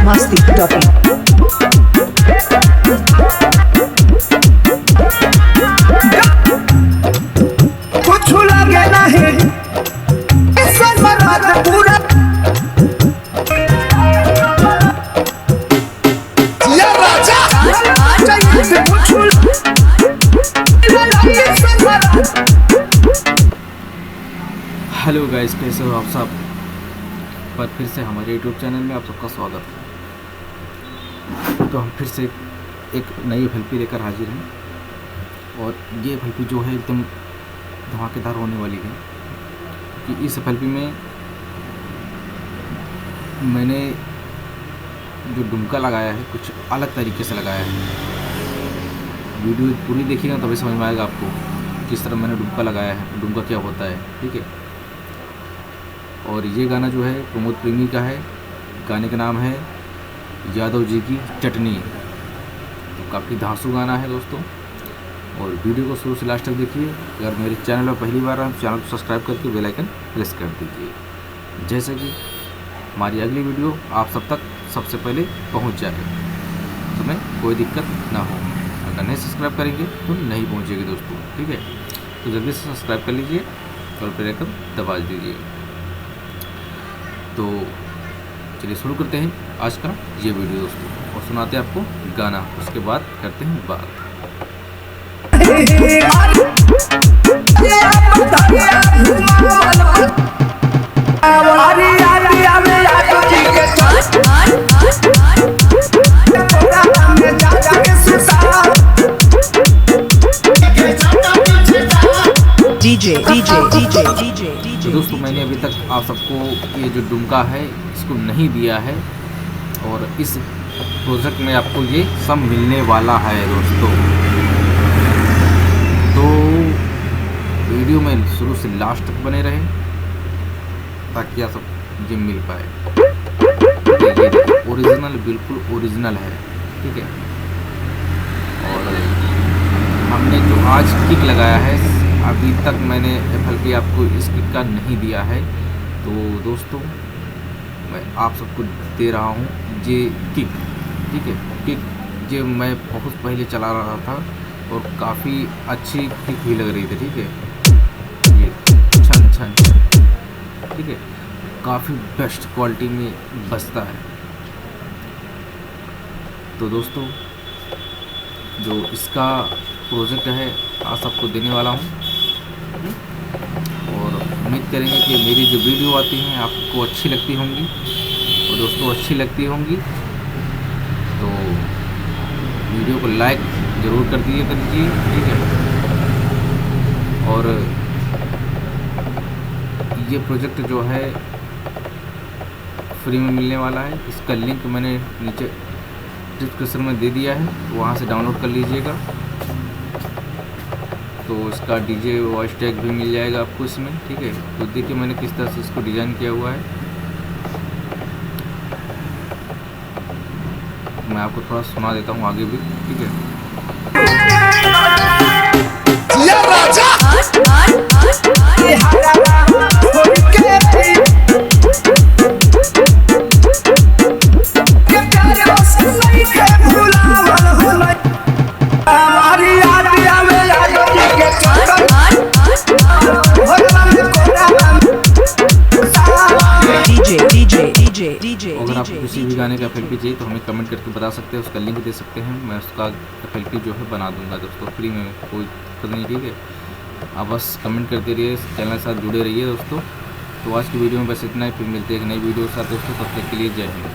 मस्ती टॉपिंग। कुछ लगे नहीं पूरा हेलो गाइस, कैसे हो आप सब। पर फिर से हमारे यूट्यूब चैनल में आप सबका स्वागत है। तो हम फिर से एक नई एफएलपी लेकर हाजिर हैं और ये एफएलपी जो है एकदम धमाकेदार होने वाली है कि इस एफएलपी में मैंने जो डुमका लगाया है कुछ अलग तरीके से लगाया है। वीडियो पूरी देखिएगा तभी समझ में आएगा आपको किस तरह मैंने डुमका लगाया है, डुमका क्या होता है। ठीक है। और ये गाना जो है प्रमोद प्रेमी का है। गाने का नाम है यादव जी की चटनी। तो काफ़ी धांसू गाना है दोस्तों, और वीडियो को शुरू से लास्ट तक देखिए। अगर मेरे चैनल पर पहली बार आप चैनल को सब्सक्राइब करके बेल आइकन प्रेस कर दीजिए, जैसे कि हमारी अगली वीडियो आप सब तक सबसे पहले पहुंच जाए, तुम्हें कोई दिक्कत ना हो। अगर नहीं सब्सक्राइब करेंगे तो नहीं पहुंचेगी दोस्तों। ठीक है, तो जल्दी से सब्सक्राइब कर लीजिए और बेल आइकन दबा दीजिए। तो चलिए शुरू करते हैं आज का ये वीडियो दोस्तों, और सुनाते हैं आपको गाना, उसके बाद करते हैं बात। तो दोस्तों मैंने अभी तक आप सबको ये जो डुमका है इसको नहीं दिया है, और इस प्रोजेक्ट में आपको ये सब मिलने वाला है दोस्तों। तो वीडियो में शुरू से लास्ट तक बने रहें ताकि आप सब ये मिल पाए। ओरिजिनल, बिल्कुल ओरिजिनल है। ठीक है। और हमने जो आज किक लगाया है, अभी तक मैंने एफएलपी आपको इस किक का नहीं दिया है। तो दोस्तों मैं आप सबको दे रहा हूँ ये किक। ठीक है, किक ये मैं बहुत पहले चला रहा था और काफ़ी अच्छी किक भी लग रही थी। ठीक है, ये छन छन, ठीक है, काफ़ी बेस्ट क्वालिटी में बजता है। तो दोस्तों जो इसका प्रोजेक्ट है आप सबको देने वाला हूँ, और उम्मीद करेंगे कि मेरी जो वीडियो आती हैं आपको अच्छी लगती होंगी, और दोस्तों अच्छी लगती होंगी तो वीडियो को लाइक ज़रूर कर दीजिए। ठीक है। और ये प्रोजेक्ट जो है फ्री में मिलने वाला है। इसका लिंक मैंने नीचे डिस्क्रिप्शन में दे दिया है, वहाँ से डाउनलोड कर लीजिएगा। तो इसका डीजे वॉइस टैग भी मिल जाएगा आपको इसमें। ठीक है। तो देखिए मैंने किस तरह से इसको डिज़ाइन किया हुआ है। मैं आपको थोड़ा सुना देता हूँ आगे भी। ठीक है। अगर आपको किसी भी गाने का एफएलपी चाहिए तो हमें कमेंट करके बता सकते हैं, उसका लिंक दे सकते हैं। मैं उसका एफएलपी जो है बना दूंगा दोस्तों फ्री में, कोई दिक्कत नहीं। ठीक है, आप बस कमेंट करते रहिए, चैनल के साथ जुड़े रहिए दोस्तों। तो आज की वीडियो में बस इतना ही, फिर मिलते हैं एक नई वीडियो के साथ दोस्तों। तब तक के लिए जय हिंद।